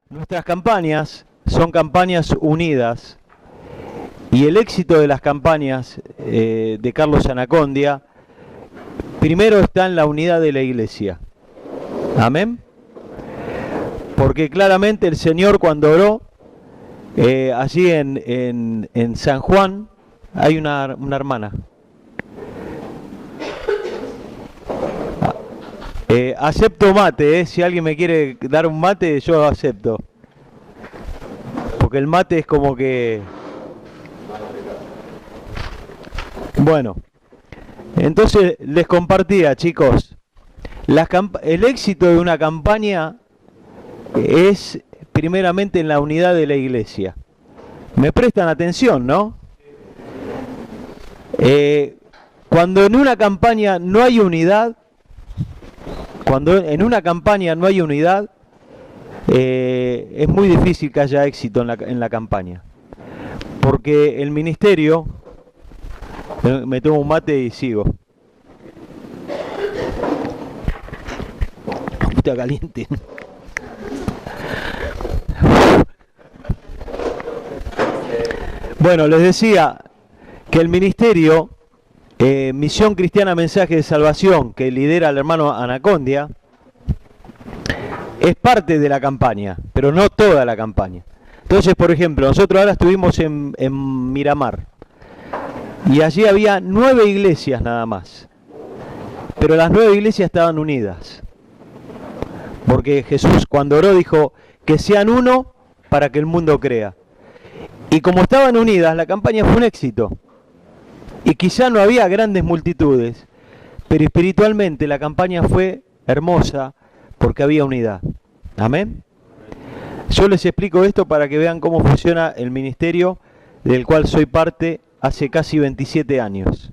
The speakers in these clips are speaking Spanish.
Nuestras campañas son campañas unidas y el éxito de las campañas de Carlos Anacondia primero está en la unidad de la iglesia. Amén. Porque claramente el Señor cuando oró, allí en San Juan, hay una hermana. Acepto mate, si alguien me quiere dar un mate, yo acepto. Porque el mate es como que... Bueno, entonces les compartía, chicos, el éxito de una campaña es primeramente en la unidad de la iglesia. Me prestan atención, ¿no? Cuando en una campaña no hay unidad, es muy difícil que haya éxito en la campaña. Porque el ministerio... Me tomo un mate y sigo. Está caliente. Bueno, les decía que el ministerio Misión Cristiana Mensaje de Salvación, que lidera el hermano Anacondia, es parte de la campaña, pero no toda la campaña. Entonces, por ejemplo, nosotros ahora estuvimos en Miramar y allí había 9 iglesias nada más, pero las 9 iglesias estaban unidas, porque Jesús cuando oró dijo que sean uno para que el mundo crea. Y como estaban unidas, la campaña fue un éxito. Y quizá no había grandes multitudes, pero espiritualmente la campaña fue hermosa porque había unidad. Amén. Yo les explico esto para que vean cómo funciona el ministerio del cual soy parte hace casi 27 años.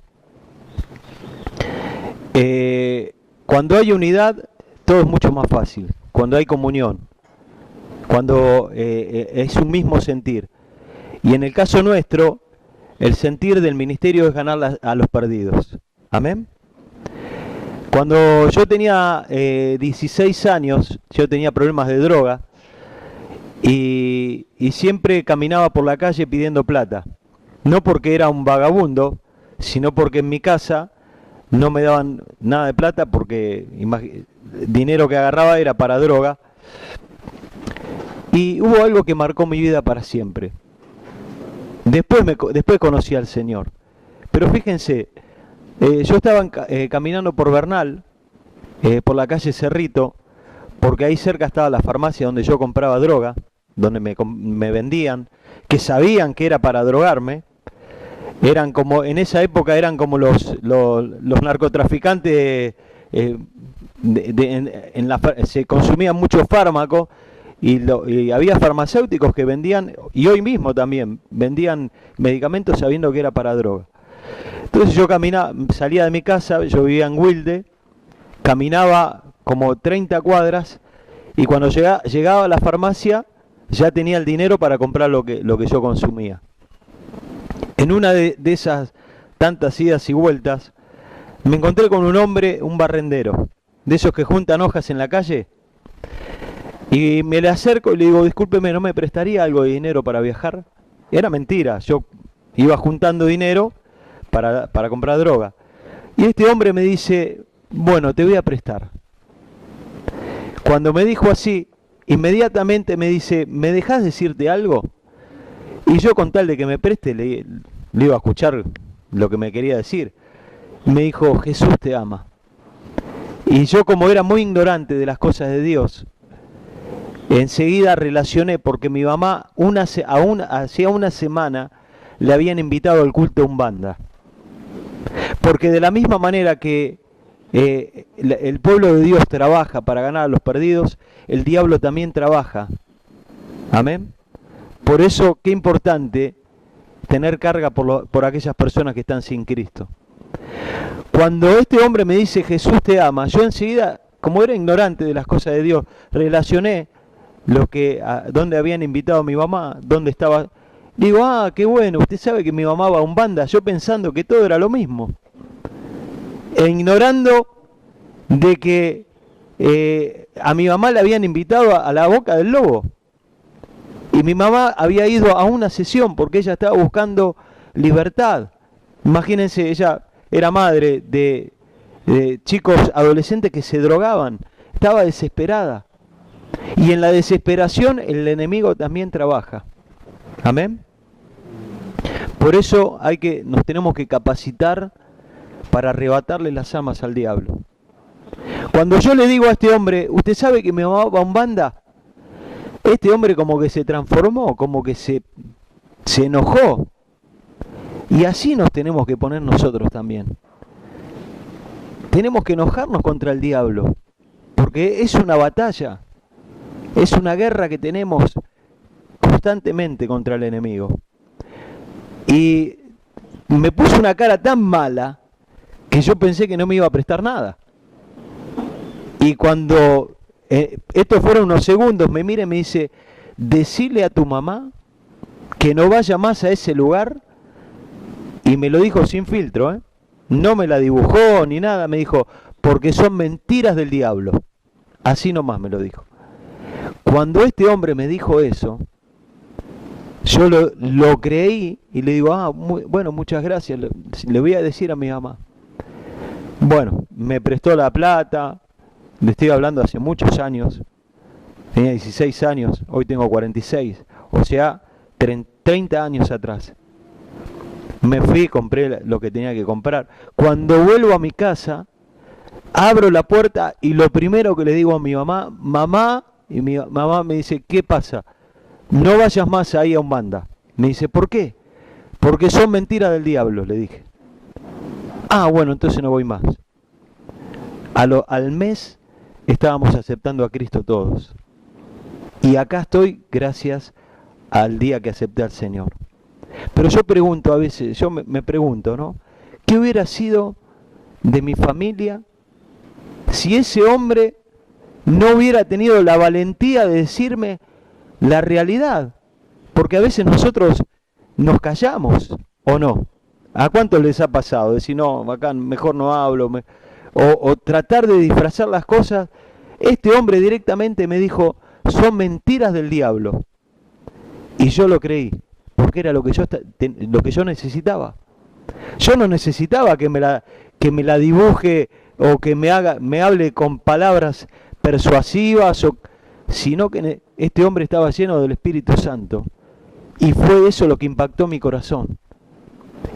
Cuando hay unidad, todo es mucho más fácil. Cuando hay comunión, cuando es un mismo sentir. Y en el caso nuestro, el sentir del ministerio es ganar a los perdidos. Amén. Cuando yo tenía 16 años, yo tenía problemas de droga y siempre caminaba por la calle pidiendo plata. No porque era un vagabundo, sino porque en mi casa no me daban nada de plata porque dinero que agarraba era para droga. Y hubo algo que marcó mi vida para siempre. Después conocí al Señor. Pero fíjense, yo estaba caminando por Bernal, por la calle Cerrito, porque ahí cerca estaba la farmacia donde yo compraba droga, donde me vendían, que sabían que era para drogarme. Eran como, en esa época eran como los narcotraficantes, se consumían mucho fármaco y había farmacéuticos que vendían, y hoy mismo también, vendían medicamentos sabiendo que era para droga. Entonces yo salía de mi casa, yo vivía en Wilde, caminaba como 30 cuadras y cuando llegaba a la farmacia ya tenía el dinero para comprar lo que yo consumía. En una de esas tantas idas y vueltas, me encontré con un hombre, un barrendero, de esos que juntan hojas en la calle, y me le acerco y le digo, discúlpeme, ¿no me prestaría algo de dinero para viajar? Era mentira, yo iba juntando dinero para comprar droga. Y este hombre me dice, bueno, te voy a prestar. Cuando me dijo así, inmediatamente me dice, ¿me dejás decirte algo? Y yo con tal de que me preste, le iba a escuchar lo que me quería decir. Me dijo, Jesús te ama. Y yo como era muy ignorante de las cosas de Dios, enseguida relacioné porque mi mamá hacía una semana le habían invitado al culto a Umbanda. Porque de la misma manera que el pueblo de Dios trabaja para ganar a los perdidos, el diablo también trabaja. Amén. Por eso, qué importante tener carga por aquellas personas que están sin Cristo. Cuando este hombre me dice Jesús te ama, yo enseguida, como era ignorante de las cosas de Dios, relacioné dónde habían invitado a mi mamá, dónde estaba. Digo, qué bueno, usted sabe que mi mamá va a Umbanda, yo pensando que todo era lo mismo. E ignorando de que a mi mamá le habían invitado a la boca del lobo. Y mi mamá había ido a una sesión porque ella estaba buscando libertad. Imagínense, ella era madre de chicos adolescentes que se drogaban. Estaba desesperada. Y en la desesperación el enemigo también trabaja. Amén. Por eso nos tenemos que capacitar para arrebatarle las almas al diablo. Cuando yo le digo a este hombre, ¿usted sabe que mi mamá va a Umbanda? Este hombre como que se transformó, como que se enojó. Y así nos tenemos que poner nosotros también. Tenemos que enojarnos contra el diablo, porque es una batalla, es una guerra que tenemos constantemente contra el enemigo. Y me puso una cara tan mala que yo pensé que no me iba a prestar nada. Y cuando estos fueron unos segundos, me mira y me dice, decile a tu mamá que no vaya más a ese lugar. Y me lo dijo sin filtro, ¿eh? No me la dibujó ni nada, me dijo, porque son mentiras del diablo. Así nomás me lo dijo. Cuando este hombre me dijo eso, yo lo creí y le digo, bueno, muchas gracias, le voy a decir a mi mamá. Bueno, me prestó la plata, le estoy hablando hace muchos años, tenía 16 años, hoy tengo 46, o sea, 30 años atrás. Me fui, compré lo que tenía que comprar. Cuando vuelvo a mi casa, abro la puerta y lo primero que le digo a mi mamá, y mi mamá me dice, ¿qué pasa? No vayas más ahí a Umbanda. Me dice, ¿por qué? Porque son mentiras del diablo, le dije. Bueno, entonces no voy más. Al mes estábamos aceptando a Cristo todos. Y acá estoy gracias al día que acepté al Señor. Pero yo pregunto a veces, yo me pregunto, ¿no? ¿Qué hubiera sido de mi familia si ese hombre no hubiera tenido la valentía de decirme la realidad? Porque a veces nosotros nos callamos, ¿o no? ¿A cuántos les ha pasado? Decir, no, acá mejor no hablo, o tratar de disfrazar las cosas. Este hombre directamente me dijo, son mentiras del diablo. Y yo lo creí, porque era lo que yo necesitaba. Yo no necesitaba que me la dibuje o que me hable con palabras persuasivas, sino que este hombre estaba lleno del Espíritu Santo. Y fue eso lo que impactó mi corazón.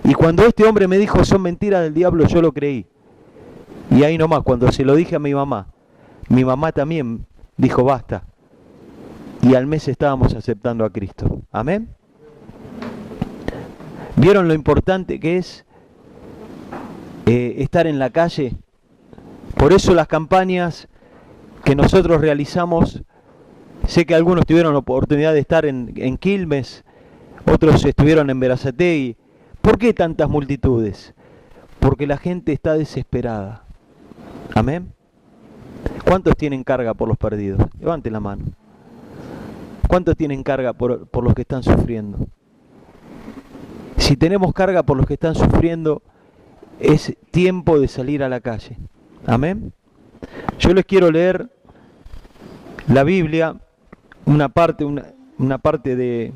Y cuando este hombre me dijo, son mentiras del diablo, yo lo creí. Y ahí nomás, cuando se lo dije a mi mamá también dijo, basta. Y al mes estábamos aceptando a Cristo. Amén. ¿Vieron lo importante que es estar en la calle? Por eso las campañas que nosotros realizamos, sé que algunos tuvieron la oportunidad de estar en Quilmes, otros estuvieron en Berazategui. ¿Por qué tantas multitudes? Porque la gente está desesperada. Amén. ¿Cuántos tienen carga por los perdidos? Levanten la mano. ¿Cuántos tienen carga por los que están sufriendo? Si tenemos carga por los que están sufriendo, es tiempo de salir a la calle. Amén. Yo les quiero leer la Biblia, una parte de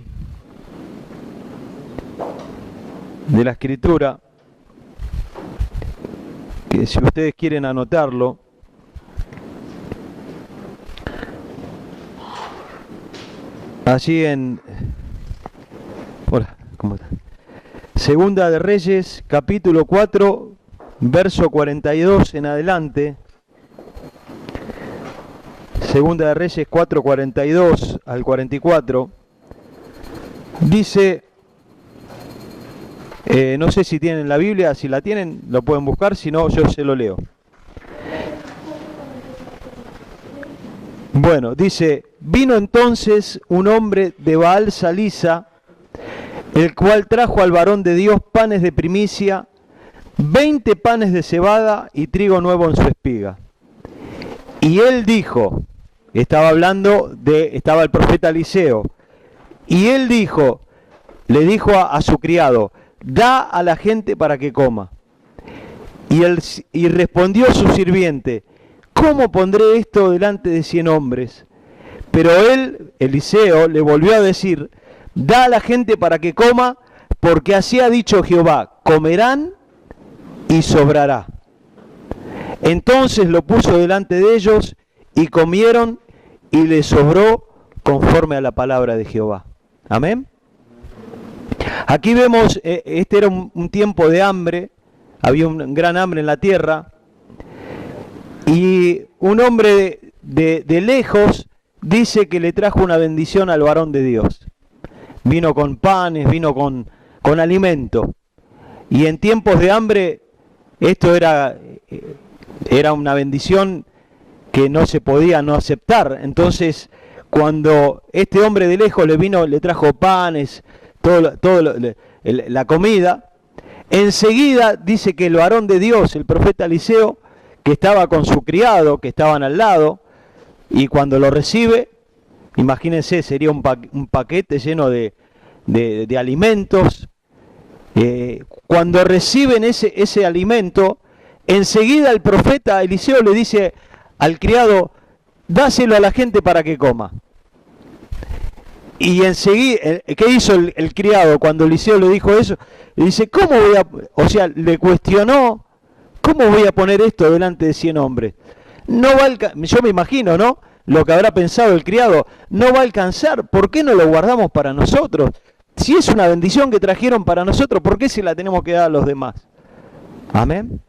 la Escritura, que si ustedes quieren anotarlo, allí hola, ¿cómo está? Segunda de Reyes, capítulo 4, verso 42 en adelante. Segunda de Reyes 4, 42 al 44. Dice, no sé si tienen la Biblia, si la tienen, lo pueden buscar, si no, yo se lo leo. Bueno, dice, vino entonces un hombre de Baal Salisa, el cual trajo al varón de Dios panes de primicia, 20 panes de cebada y trigo nuevo en su espiga. Y él dijo, estaba el profeta Eliseo, y él dijo, le dijo a su criado, da a la gente para que coma. Y respondió su sirviente, ¿cómo pondré esto delante de 100 hombres? Pero él, Eliseo, le volvió a decir, da a la gente para que coma, porque así ha dicho Jehová, comerán y sobrará. Entonces lo puso delante de ellos y comieron y les sobró conforme a la palabra de Jehová. Amén. Aquí vemos, este era un tiempo de hambre, había un gran hambre en la tierra, y un hombre de lejos dice que le trajo una bendición al varón de Dios. Vino con panes, vino con alimento. Y en tiempos de hambre, esto era una bendición que no se podía no aceptar. Entonces, cuando este hombre de lejos le trajo panes, la comida, enseguida dice que el varón de Dios, el profeta Eliseo, que estaba con su criado, que estaban al lado, y cuando lo recibe, imagínense, sería un paquete lleno de alimentos. Cuando reciben ese alimento, enseguida el profeta Eliseo le dice al criado, dáselo a la gente para que coma. Y enseguida, ¿qué hizo el criado cuando Eliseo le dijo eso? Le dice, le cuestionó, ¿cómo voy a poner esto delante de 100 hombres? No va yo me imagino, ¿no? Lo que habrá pensado el criado, no va a alcanzar, ¿por qué no lo guardamos para nosotros? Si es una bendición que trajeron para nosotros, ¿por qué se la tenemos que dar a los demás? Amén.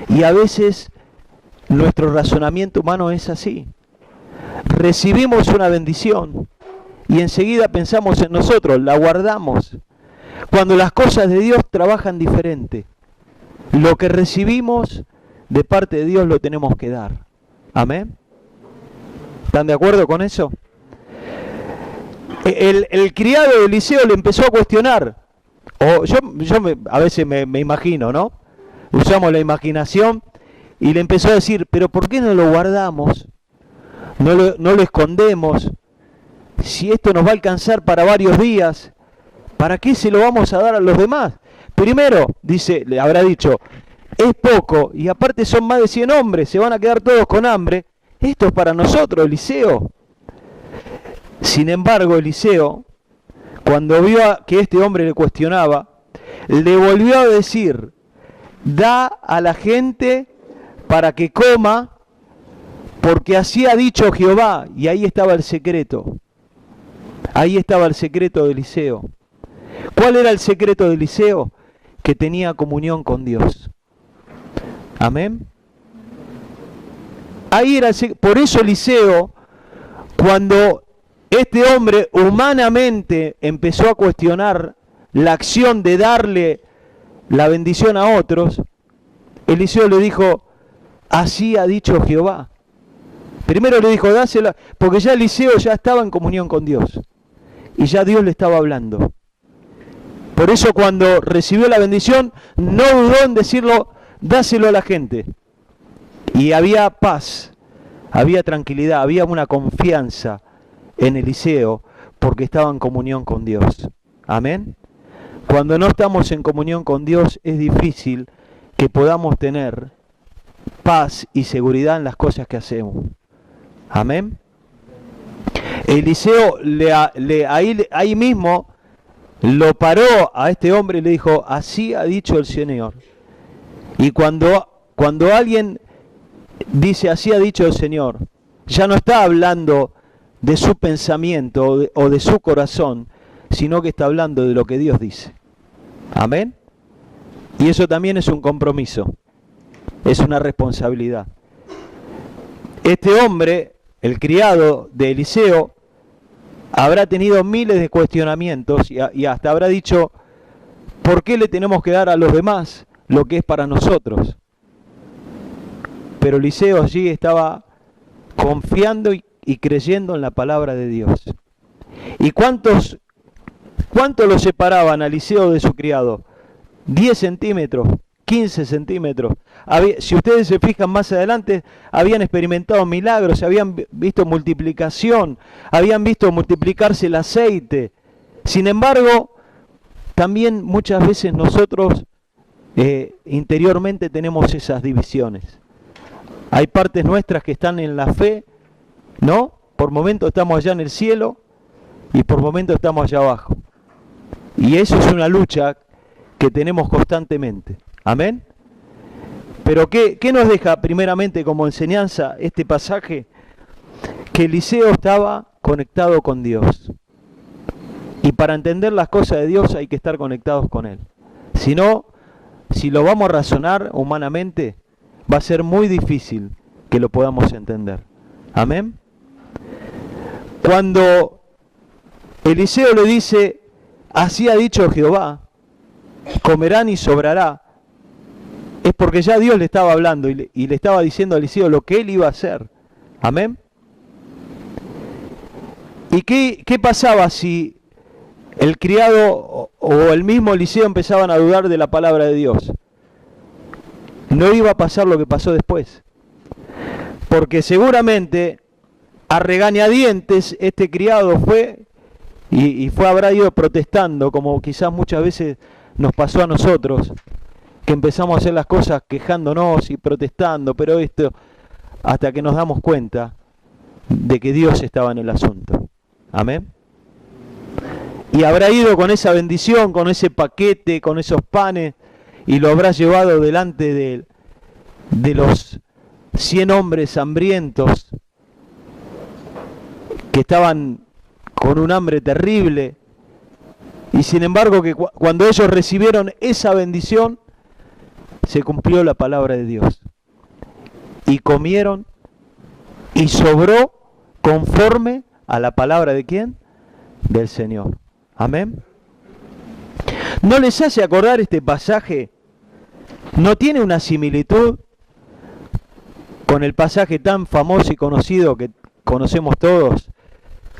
Y a veces nuestro razonamiento humano es así. Recibimos una bendición y enseguida pensamos en nosotros, la guardamos. Cuando las cosas de Dios trabajan diferente. Lo que recibimos de parte de Dios lo tenemos que dar. Amén. ¿Están de acuerdo con eso? El criado de Eliseo le empezó a cuestionar. A veces me imagino, ¿no? Usamos la imaginación y le empezó a decir, pero ¿por qué no lo guardamos? No lo escondemos. Si esto nos va a alcanzar para varios días, ¿para qué se lo vamos a dar a los demás? Primero, le habrá dicho, es poco y aparte son más de 100 hombres, se van a quedar todos con hambre. Esto es para nosotros, Eliseo. Sin embargo, Eliseo, cuando vio que este hombre le cuestionaba, le volvió a decir, da a la gente para que coma, porque así ha dicho Jehová. Y ahí estaba el secreto. Ahí estaba el secreto de Eliseo. ¿Cuál era el secreto de Eliseo? Que tenía comunión con Dios. Amén. Ahí era por eso Eliseo, cuando este hombre humanamente empezó a cuestionar la acción de darle la bendición a otros, Eliseo le dijo, así ha dicho Jehová. Primero le dijo, dásela, porque ya Eliseo ya estaba en comunión con Dios. Y ya Dios le estaba hablando. Por eso cuando recibió la bendición, no dudó en decirlo, dáselo a la gente. Y había paz, había tranquilidad, había una confianza en Eliseo, porque estaba en comunión con Dios. Amén. Cuando no estamos en comunión con Dios, es difícil que podamos tener paz y seguridad en las cosas que hacemos. Amén. Eliseo ahí mismo lo paró a este hombre y le dijo, así ha dicho el Señor. Y cuando alguien dice, así ha dicho el Señor, ya no está hablando de su pensamiento o de su corazón, sino que está hablando de lo que Dios dice. Amén. Y eso también es un compromiso, es una responsabilidad. Este hombre, el criado de Eliseo, habrá tenido miles de cuestionamientos y hasta habrá dicho, ¿por qué le tenemos que dar a los demás lo que es para nosotros? Pero Eliseo allí estaba confiando y creyendo en la palabra de Dios. ¿Y cuánto lo separaban a Eliseo de su criado? 10 centímetros, 15 centímetros. Si ustedes se fijan más adelante, habían experimentado milagros, habían visto multiplicación, habían visto multiplicarse el aceite. Sin embargo, también muchas veces nosotros interiormente tenemos esas divisiones. Hay partes nuestras que están en la fe, ¿no? por momentos estamos allá en el cielo y por momentos estamos allá abajo. Y eso es una lucha que tenemos constantemente. Amén. Pero ¿qué nos deja primeramente como enseñanza este pasaje? Que Eliseo estaba conectado con Dios. Y para entender las cosas de Dios hay que estar conectados con Él. Si no, si lo vamos a razonar humanamente, va a ser muy difícil que lo podamos entender. Amén. Cuando Eliseo le dice, así ha dicho Jehová, comerán y sobrará, es porque ya Dios le estaba hablando y le estaba diciendo a Eliseo lo que él iba a hacer. Amén. ¿Y qué pasaba si el criado o el mismo Eliseo empezaban a dudar de la palabra de Dios? No iba a pasar lo que pasó después. Porque seguramente a regañadientes este criado fue y habrá ido protestando, como quizás muchas veces nos pasó a nosotros, que empezamos a hacer las cosas quejándonos y protestando, pero esto, hasta que nos damos cuenta de que Dios estaba en el asunto. Amén. Y habrá ido con esa bendición, con ese paquete, con esos panes, y lo habrá llevado delante de los 100 hombres hambrientos que estaban con un hambre terrible. Y sin embargo, que cuando ellos recibieron esa bendición, se cumplió la palabra de Dios. Y comieron y sobró conforme a la palabra de ¿quién? Del Señor. Amén. ¿No les hace acordar este pasaje? ¿No tiene una similitud con el pasaje tan famoso y conocido que conocemos todos,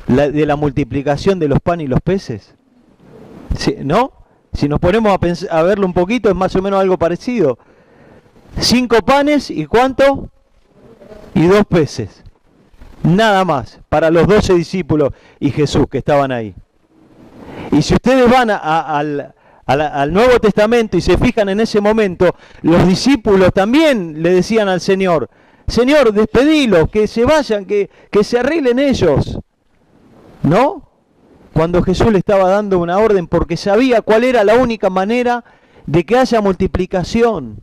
de la multiplicación de los panes y los peces? ¿Sí? ¿No? Si nos ponemos a verlo un poquito, es más o menos algo parecido. 5 panes y ¿cuánto? Y 2 peces. Nada más, para los 12 discípulos y Jesús que estaban ahí. Y si ustedes van al Nuevo Testamento y se fijan en ese momento, los discípulos también le decían al Señor, Señor, despedilos, que se vayan, que se arreglen ellos. ¿No? Cuando Jesús le estaba dando una orden porque sabía cuál era la única manera de que haya multiplicación.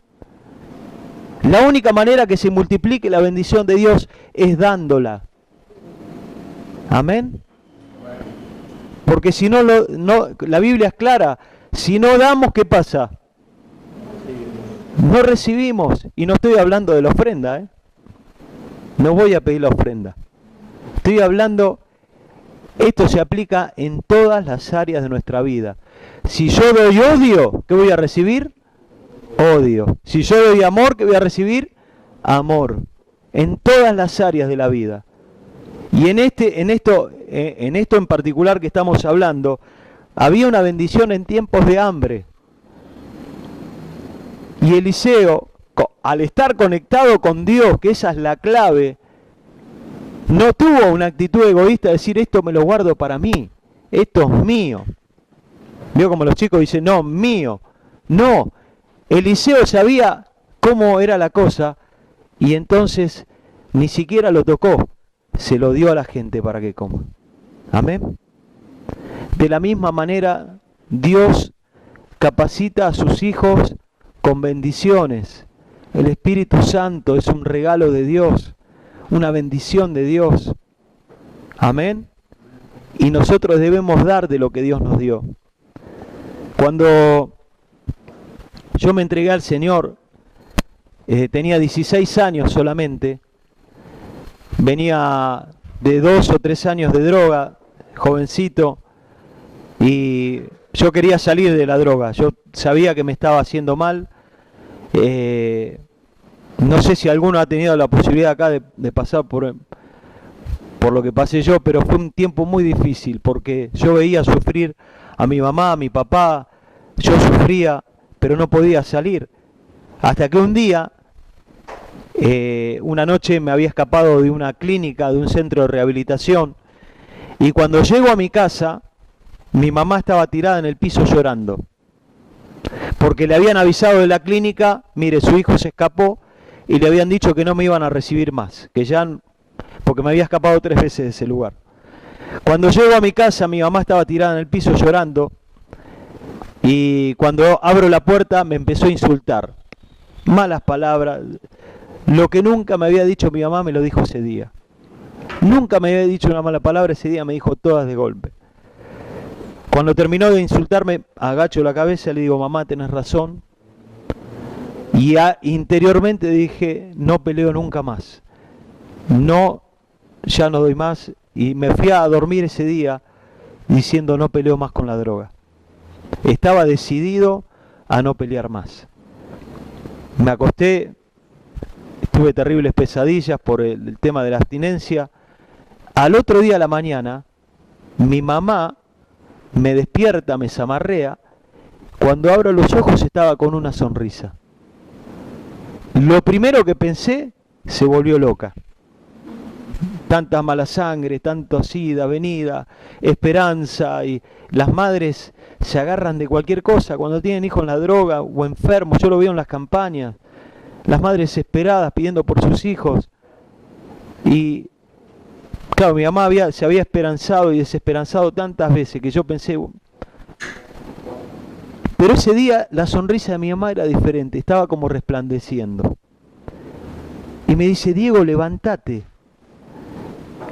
La única manera que se multiplique la bendición de Dios es dándola. Amén. Porque si no, la Biblia es clara, si no damos, ¿qué pasa? No recibimos. Y no estoy hablando de la ofrenda, ¿eh? No voy a pedir la ofrenda. Estoy hablando, esto se aplica en todas las áreas de nuestra vida. Si yo doy odio, ¿qué voy a recibir? Odio. Si yo doy amor, ¿qué voy a recibir? Amor. En todas las áreas de la vida. Y en esto en particular que estamos hablando, había una bendición en tiempos de hambre. Y Eliseo, al estar conectado con Dios, que esa es la clave, no tuvo una actitud egoísta de decir, esto me lo guardo para mí, esto es mío. Vio como los chicos dicen, no, mío. No, Eliseo sabía cómo era la cosa y entonces ni siquiera lo tocó, se lo dio a la gente para que coma. Amén. De la misma manera, Dios capacita a sus hijos con bendiciones. El Espíritu Santo es un regalo de Dios, una bendición de Dios. Amén. Y nosotros debemos dar de lo que Dios nos dio. Cuando yo me entregué al Señor, tenía 16 años solamente, venía de 2 o 3 años de droga, jovencito, y yo quería salir de la droga, yo sabía que me estaba haciendo mal. No sé si alguno ha tenido la posibilidad acá de pasar por lo que pasé yo, pero fue un tiempo muy difícil, porque yo veía sufrir a mi mamá, a mi papá, yo sufría, pero no podía salir. Hasta que un día, una noche me había escapado de una clínica, de un centro de rehabilitación, y cuando llego a mi casa, mi mamá estaba tirada en el piso llorando, porque le habían avisado de la clínica, mire, su hijo se escapó, y le habían dicho que no me iban a recibir más, que ya porque me había escapado 3 veces de ese lugar. Cuando llego a mi casa, mi mamá estaba tirada en el piso llorando, y cuando abro la puerta me empezó a insultar. Malas palabras. Lo que nunca me había dicho mi mamá me lo dijo ese día. Nunca me había dicho una mala palabra, ese día me dijo todas de golpe. Cuando terminó de insultarme, agacho la cabeza y le digo, mamá, tenés razón. Y interiormente dije, no peleo nunca más. No, ya no doy más. Y me fui a dormir ese día diciendo, no peleo más con la droga. Estaba decidido a no pelear más. Me acosté, tuve terribles pesadillas por el tema de la abstinencia. Al otro día a la mañana, mi mamá me despierta, me zamarrea. Cuando abro los ojos estaba con una sonrisa. Lo primero que pensé, se volvió loca. Tanta mala sangre, tanto ida, venida, esperanza, y las madres se agarran de cualquier cosa cuando tienen hijos en la droga o enfermos. Yo lo veo en las campañas, las madres desesperadas pidiendo por sus hijos. Y claro, mi mamá se había esperanzado y desesperanzado tantas veces que yo pensé, pero ese día la sonrisa de mi mamá era diferente, estaba como resplandeciendo. Y me dice, Diego, levántate.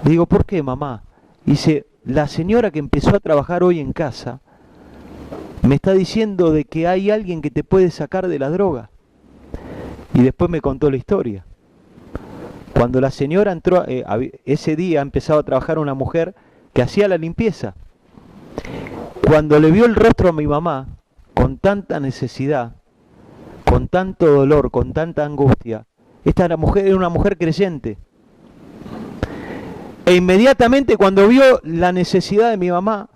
Le digo, ¿por qué, mamá? Dice, la señora que empezó a trabajar hoy en casa me está diciendo de que hay alguien que te puede sacar de la droga. Y después me contó la historia. Cuando la señora entró, ese día empezaba a trabajar una mujer que hacía la limpieza. Cuando le vio el rostro a mi mamá, con tanta necesidad, con tanto dolor, con tanta angustia, esta mujer era una mujer creyente. E inmediatamente cuando vio la necesidad de mi mamá,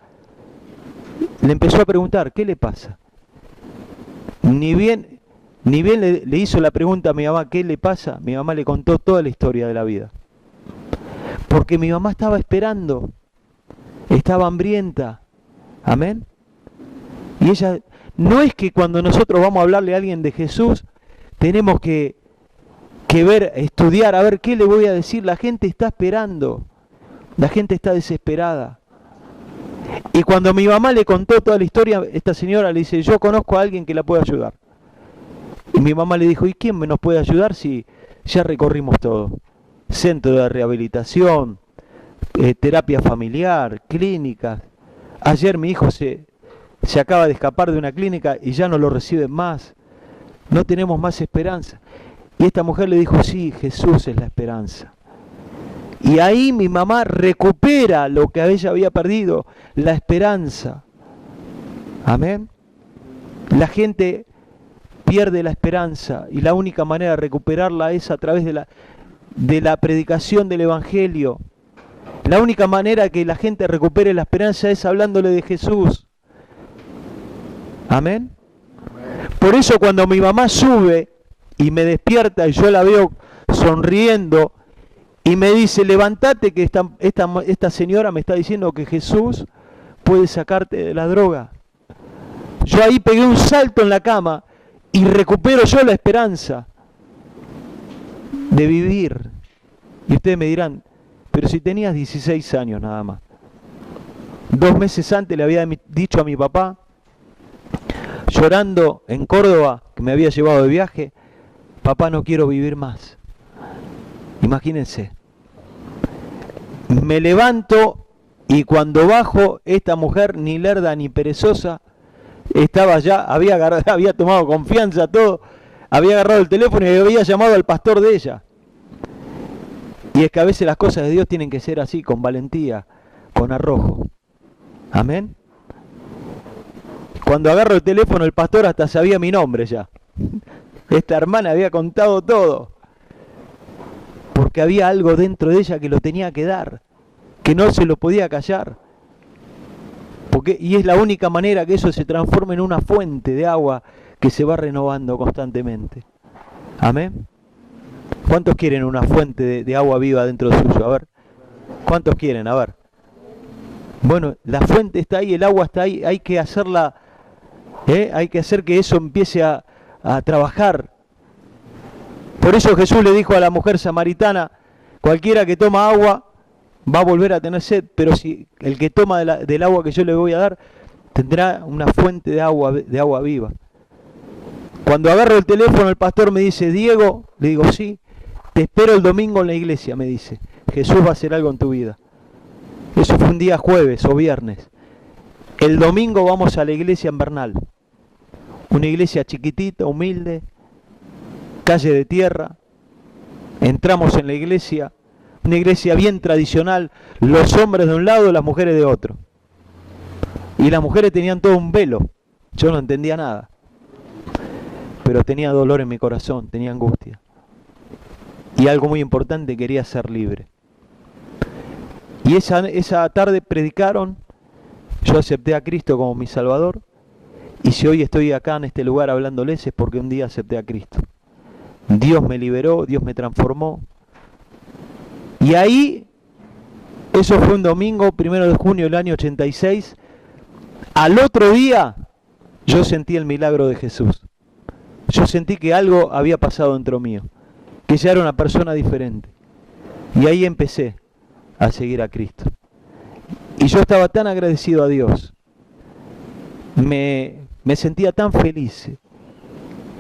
le empezó a preguntar, ¿qué le pasa? Ni bien le hizo la pregunta a mi mamá, ¿qué le pasa? Mi mamá le contó toda la historia de la vida. Porque mi mamá estaba esperando, estaba hambrienta. Amén. Y ella, no es que cuando nosotros vamos a hablarle a alguien de Jesús, tenemos que ver, estudiar, a ver qué le voy a decir. La gente está esperando. La gente está desesperada. Y cuando mi mamá le contó toda la historia, esta señora le dice, yo conozco a alguien que la puede ayudar. Y mi mamá le dijo, ¿y quién nos puede ayudar si ya recorrimos todo? Centro de rehabilitación, terapia familiar, clínicas. Ayer mi hijo se acaba de escapar de una clínica y ya no lo reciben más. No tenemos más esperanza. Y esta mujer le dijo, sí, Jesús es la esperanza. Y ahí mi mamá recupera lo que ella había perdido, la esperanza. Amén. La gente pierde la esperanza y la única manera de recuperarla es a través de la predicación del Evangelio. La única manera que la gente recupere la esperanza es hablándole de Jesús. Amén. Por eso cuando mi mamá sube y me despierta y yo la veo sonriendo y me dice, levántate que esta señora me está diciendo que Jesús puede sacarte de la droga. Yo ahí pegué un salto en la cama y recupero yo la esperanza de vivir. Y ustedes me dirán, pero si tenías 16 años nada más. 2 meses antes le había dicho a mi papá, llorando en Córdoba, que me había llevado de viaje, papá, no quiero vivir más. Imagínense. Me levanto y cuando bajo, esta mujer, ni lerda ni perezosa, estaba ya, había tomado confianza, todo, había agarrado el teléfono y había llamado al pastor de ella. Y es que a veces las cosas de Dios tienen que ser así, con valentía, con arrojo. Amén. Cuando agarro el teléfono, el pastor hasta sabía mi nombre ya. Esta hermana había contado todo. Porque había algo dentro de ella que lo tenía que dar, que no se lo podía callar. Y es la única manera que eso se transforme en una fuente de agua que se va renovando constantemente. Amén. ¿Cuántos quieren una fuente de agua viva dentro suyo? A ver. ¿Cuántos quieren? A ver. Bueno, la fuente está ahí, el agua está ahí, hay que hacerla, hay que hacer que eso empiece a trabajar. Por eso Jesús le dijo a la mujer samaritana, cualquiera que toma agua va a volver a tener sed, pero si el que toma del agua que yo le voy a dar, tendrá una fuente de agua viva. Cuando agarro el teléfono, el pastor me dice, Diego, le digo, sí, te espero el domingo en la iglesia, me dice. Jesús va a hacer algo en tu vida. Eso fue un día jueves o viernes. El domingo vamos a la iglesia en Bernal. Una iglesia chiquitita, humilde, calle de tierra. Entramos en la iglesia, una iglesia bien tradicional, los hombres de un lado, las mujeres de otro. Y las mujeres tenían todo un velo. Yo no entendía nada. Pero tenía dolor en mi corazón, tenía angustia. Y algo muy importante, quería ser libre. Y esa tarde predicaron, yo acepté a Cristo como mi Salvador, y si hoy estoy acá en este lugar hablándoles es porque un día acepté a Cristo. Dios me liberó, Dios me transformó. Y ahí, eso fue un domingo, 1 de junio del año 86, al otro día yo sentí el milagro de Jesús. Yo sentí que algo había pasado dentro mío, que ya era una persona diferente. Y ahí empecé a seguir a Cristo. Y yo estaba tan agradecido a Dios. Me sentía tan feliz.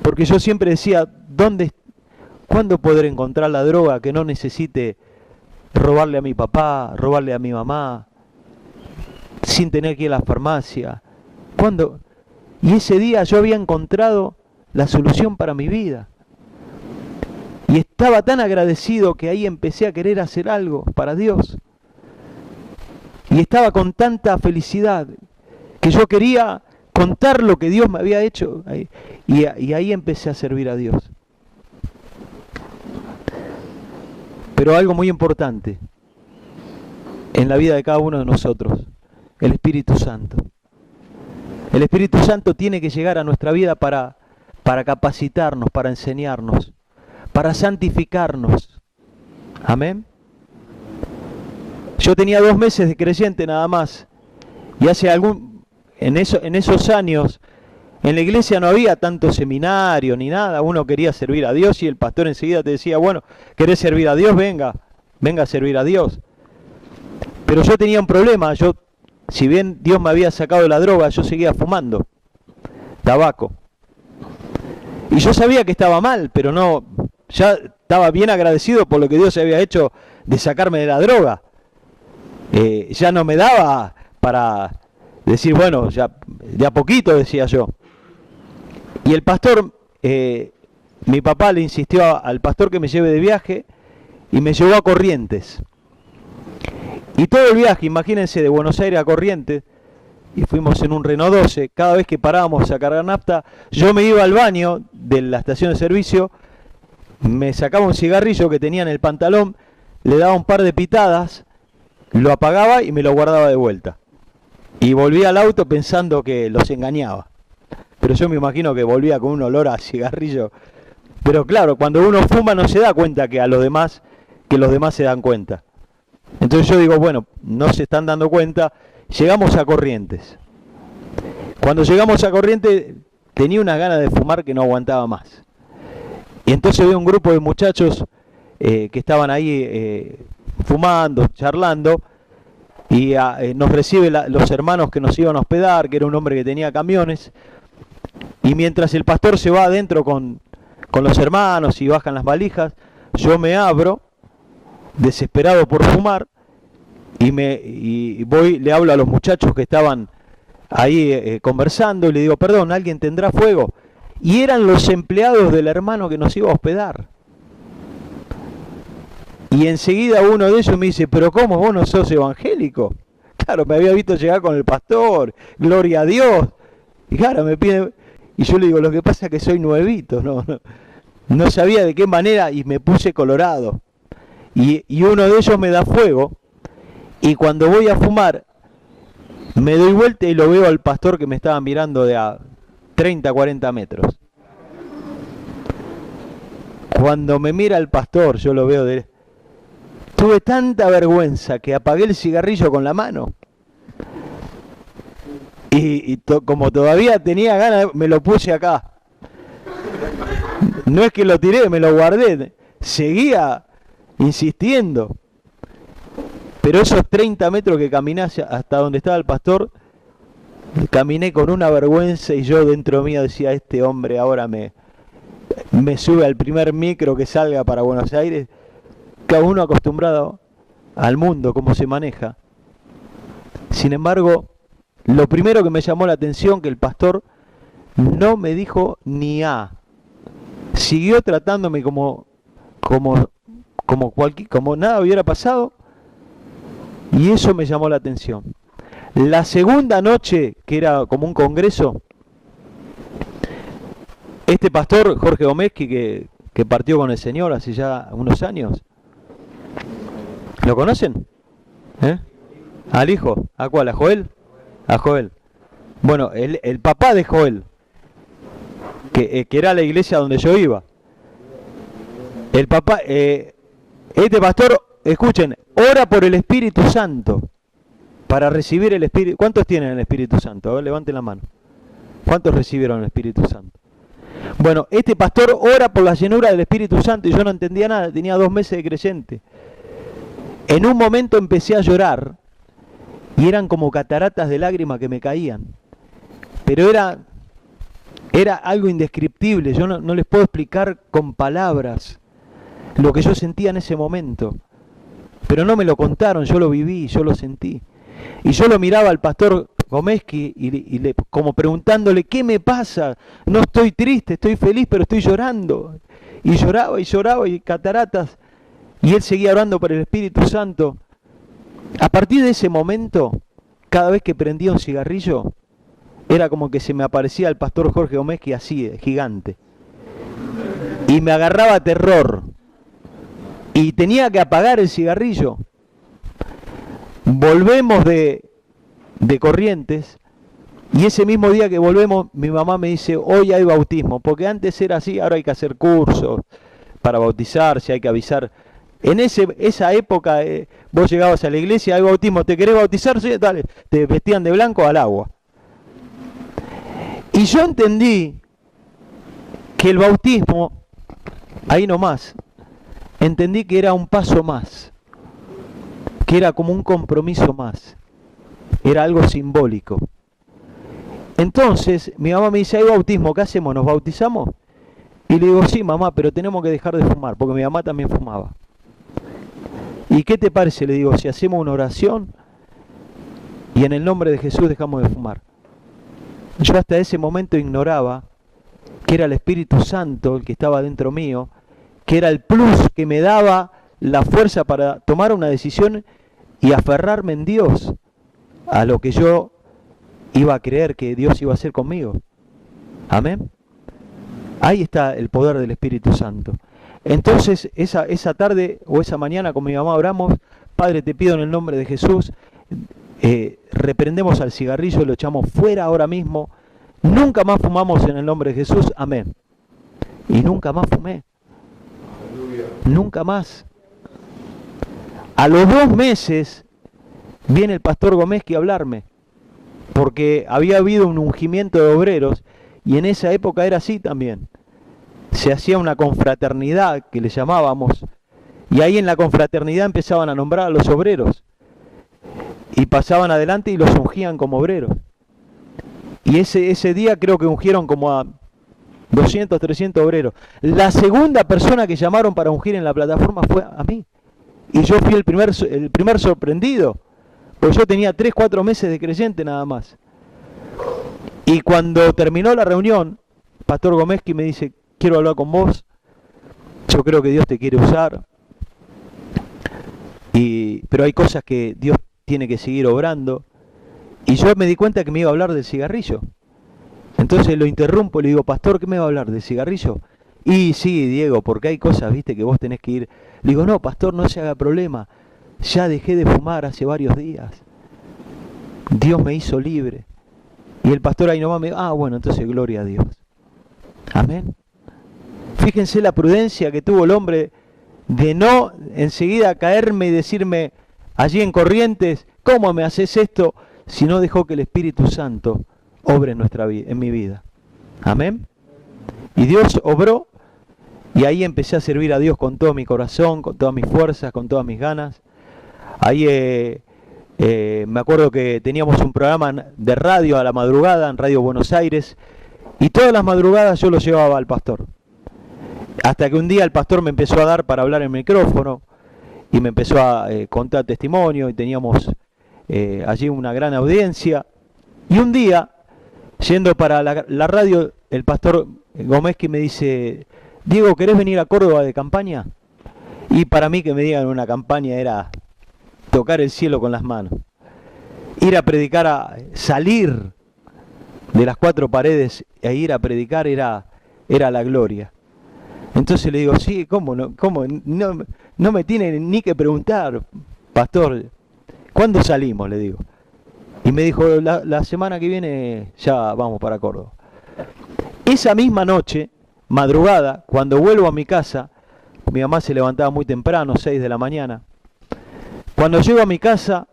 Porque yo siempre decía, ¿cuándo podré encontrar la droga que no necesite robarle a mi papá, robarle a mi mamá, sin tener que ir a la farmacia? ¿Cuándo? Y ese día yo había encontrado la solución para mi vida. Y estaba tan agradecido que ahí empecé a querer hacer algo para Dios. Y estaba con tanta felicidad que yo quería contar lo que Dios me había hecho. Y ahí empecé a servir a Dios. Pero algo muy importante en la vida de cada uno de nosotros, el Espíritu Santo. El Espíritu Santo tiene que llegar a nuestra vida para capacitarnos, para enseñarnos, para santificarnos. Amén. Yo tenía 2 meses de creyente nada más. Y en esos años, en la iglesia no había tanto seminario ni nada. Uno quería servir a Dios y el pastor enseguida te decía, bueno, ¿querés servir a Dios? Venga a servir a Dios. Pero yo tenía un problema. Si bien Dios me había sacado de la droga, yo seguía fumando tabaco. Y yo sabía que estaba mal, pero no, ya estaba bien agradecido por lo que Dios había hecho de sacarme de la droga. Ya no me daba para decir, bueno, ya de a poquito, decía yo. Y el pastor, mi papá le insistió al pastor que me lleve de viaje y me llevó a Corrientes. Y todo el viaje, imagínense, de Buenos Aires a Corrientes, y fuimos en un Renault 12, cada vez que parábamos a cargar nafta, yo me iba al baño de la estación de servicio, me sacaba un cigarrillo que tenía en el pantalón, le daba un par de pitadas, lo apagaba y me lo guardaba de vuelta. Y volvía al auto pensando que los engañaba. Pero yo me imagino que volvía con un olor a cigarrillo. Pero claro, cuando uno fuma no se da cuenta que los demás se dan cuenta. Entonces yo digo, bueno, no se están dando cuenta. Llegamos a Corrientes. Cuando llegamos a Corrientes tenía una gana de fumar que no aguantaba más. Y entonces veo un grupo de muchachos que estaban ahí fumando, charlando, y nos reciben los hermanos que nos iban a hospedar, que era un hombre que tenía camiones, y mientras el pastor se va adentro con los hermanos y bajan las valijas, yo me abro, desesperado por fumar, y voy, le hablo a los muchachos que estaban ahí conversando, y le digo, perdón, ¿alguien tendrá fuego? Y eran los empleados del hermano que nos iba a hospedar. Y enseguida uno de ellos me dice, pero ¿cómo vos no sos evangélico? Claro, me había visto llegar con el pastor, gloria a Dios. Y claro, me pide, y yo le digo, lo que pasa es que soy nuevito, no sabía de qué manera, y me puse colorado. Y uno de ellos me da fuego, y cuando voy a fumar, me doy vuelta y lo veo al pastor que me estaba mirando de a 30, 40 metros. Cuando me mira el pastor, yo lo veo tuve tanta vergüenza que apagué el cigarrillo con la mano. Como todavía tenía ganas, me lo puse acá. No es que lo tiré, me lo guardé. Seguía insistiendo. Pero esos 30 metros que caminé hasta donde estaba el pastor, caminé con una vergüenza y yo dentro mío decía, este hombre ahora me sube al primer micro que salga para Buenos Aires. Cada uno acostumbrado al mundo, cómo se maneja. Sin embargo, lo primero que me llamó la atención que el pastor no me dijo ni A. Siguió tratándome como nada hubiera pasado, y eso me llamó la atención. La segunda noche, que era como un congreso, este pastor, Jorge Gomeski, que partió con el Señor hace ya unos años, ¿lo conocen? ¿Al hijo? ¿A cuál? ¿A Joel? A Joel. Bueno, el papá de Joel, que era la iglesia donde yo iba. El papá, este pastor, escuchen, ora por el Espíritu Santo, para recibir el Espíritu. ¿Cuántos tienen el Espíritu Santo? A ver, levanten la mano. ¿Cuántos recibieron el Espíritu Santo? Bueno, este pastor ora por la llenura del Espíritu Santo y yo no entendía nada, tenía 2 meses de creyente. En un momento empecé a llorar y eran como cataratas de lágrimas que me caían. Pero era algo indescriptible, yo no les puedo explicar con palabras lo que yo sentía en ese momento. Pero no me lo contaron, yo lo viví, yo lo sentí. Y yo lo miraba al pastor Gomeski como preguntándole, ¿qué me pasa? No estoy triste, estoy feliz, pero estoy llorando. Y lloraba y cataratas. Y él seguía orando por el Espíritu Santo. A partir de ese momento, cada vez que prendía un cigarrillo, era como que se me aparecía el pastor Jorge Gomeski así, gigante. Y me agarraba terror. Y tenía que apagar el cigarrillo. Volvemos de Corrientes, y ese mismo día que volvemos, mi mamá me dice, hoy hay bautismo, porque antes era así, ahora hay que hacer cursos para bautizarse, hay que avisar. En esa época, vos llegabas a la iglesia, hay bautismo, ¿te querés bautizar? Sí, dale, te vestían de blanco al agua. Y yo entendí que el bautismo, ahí nomás, entendí que era un paso más, que era como un compromiso más, era algo simbólico. Entonces, mi mamá me dice, hay bautismo, ¿qué hacemos? ¿Nos bautizamos? Y le digo, sí, mamá, pero tenemos que dejar de fumar, porque mi mamá también fumaba. ¿Y qué te parece? Le digo, si hacemos una oración y en el nombre de Jesús dejamos de fumar. Yo hasta ese momento ignoraba que era el Espíritu Santo el que estaba dentro mío, que era el plus que me daba la fuerza para tomar una decisión y aferrarme en Dios, a lo que yo iba a creer que Dios iba a hacer conmigo. Amén. Ahí está el poder del Espíritu Santo. Entonces, esa tarde o esa mañana con mi mamá oramos, Padre, te pido en el nombre de Jesús, reprendemos al cigarrillo, lo echamos fuera ahora mismo, nunca más fumamos en el nombre de Jesús, amén. Y nunca más fumé. Nunca más. A los 2 meses viene el pastor Gomeski a hablarme, porque había habido un ungimiento de obreros, y en esa época era así también. Se hacía una confraternidad, que le llamábamos, y ahí en la confraternidad empezaban a nombrar a los obreros, y pasaban adelante y los ungían como obreros. Y ese día creo que ungieron como a 200, 300 obreros. La segunda persona que llamaron para ungir en la plataforma fue a mí. Y yo fui el primer sorprendido, pues yo tenía 3, 4 meses de creyente nada más. Y cuando terminó la reunión, Pastor Gomeski me dice, quiero hablar con vos, yo creo que Dios te quiere usar, pero hay cosas que Dios tiene que seguir obrando. Y yo me di cuenta que me iba a hablar del cigarrillo. Entonces lo interrumpo, le digo, pastor, ¿qué me va a hablar? ¿Del cigarrillo? Y sí, Diego, porque hay cosas, viste, que vos tenés que ir. Le digo, no, pastor, no se haga problema. Ya dejé de fumar hace varios días. Dios me hizo libre. Y el pastor ahí nomás me dijo, bueno, entonces gloria a Dios. Amén. Fíjense la prudencia que tuvo el hombre de no enseguida caerme y decirme allí en Corrientes, ¿cómo me haces esto? Si no dejó que el Espíritu Santo obre en nuestra vida, en mi vida. Amén. Y Dios obró, Y ahí empecé a servir a Dios con todo mi corazón, con todas mis fuerzas, con todas mis ganas. Ahí me acuerdo que teníamos un programa de radio a la madrugada, en Radio Buenos Aires, y todas las madrugadas yo lo llevaba al pastor. Hasta que un día el pastor me empezó a dar para hablar en el micrófono, y me empezó a contar testimonio, y teníamos allí una gran audiencia. Y un día, yendo para la radio, el pastor Gomeski me dice: Diego, ¿querés venir a Córdoba de campaña? Y para mí que me digan una campaña era tocar el cielo con las manos. Ir a predicar, salir de las cuatro paredes e ir a predicar era la gloria. Entonces le digo: sí, ¿cómo no? No me tiene ni que preguntar, pastor, ¿cuándo salimos? Le digo. Y me dijo: la semana que viene ya vamos para Córdoba. Esa misma noche, madrugada, cuando vuelvo a mi casa, mi mamá se levantaba muy temprano, 6 de la mañana. Cuando llego a mi casa,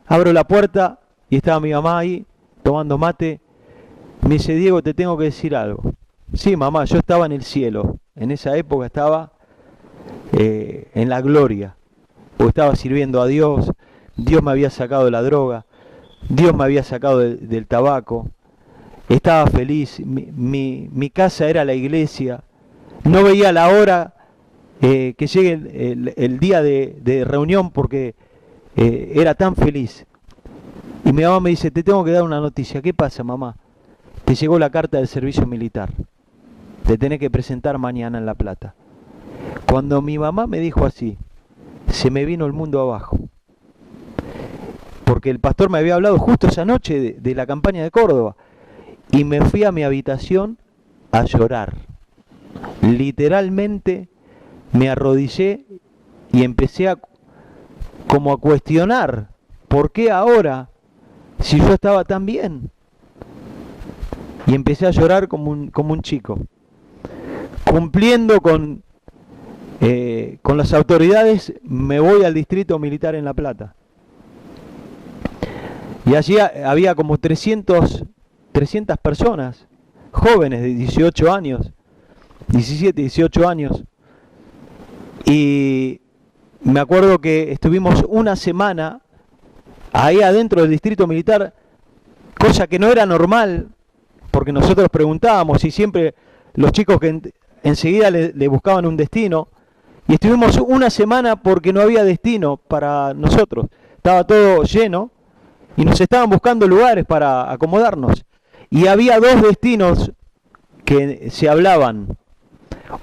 abro la puerta y estaba mi mamá ahí tomando mate. Me dice: Diego, te tengo que decir algo. Sí, mamá, yo estaba en el cielo. En esa época estaba en la gloria, porque estaba sirviendo a Dios. Dios me había sacado de la droga, Dios me había sacado del tabaco. Estaba feliz, mi casa era la iglesia. No veía la hora que llegue el día de reunión, porque era tan feliz. Y mi mamá me dice: te tengo que dar una noticia. ¿Qué pasa, mamá? Te llegó la carta del servicio militar. Te tenés que presentar mañana en La Plata. Cuando mi mamá me dijo así, se me vino el mundo abajo. Porque el pastor me había hablado justo esa noche de la campaña de Córdoba. Y me fui a mi habitación a llorar. Literalmente me arrodillé y empecé como a cuestionar: ¿por qué ahora? Si yo estaba tan bien. Y empecé a llorar como un chico. Cumpliendo con las autoridades, me voy al distrito militar en La Plata. Y allí había como 300 personas, jóvenes de 18 años, 17, 18 años. Y me acuerdo que estuvimos una semana ahí adentro del distrito militar, cosa que no era normal, porque nosotros preguntábamos y siempre los chicos que enseguida le buscaban un destino. Y estuvimos una semana porque no había destino para nosotros. Estaba todo lleno y nos estaban buscando lugares para acomodarnos. Y había dos destinos que se hablaban.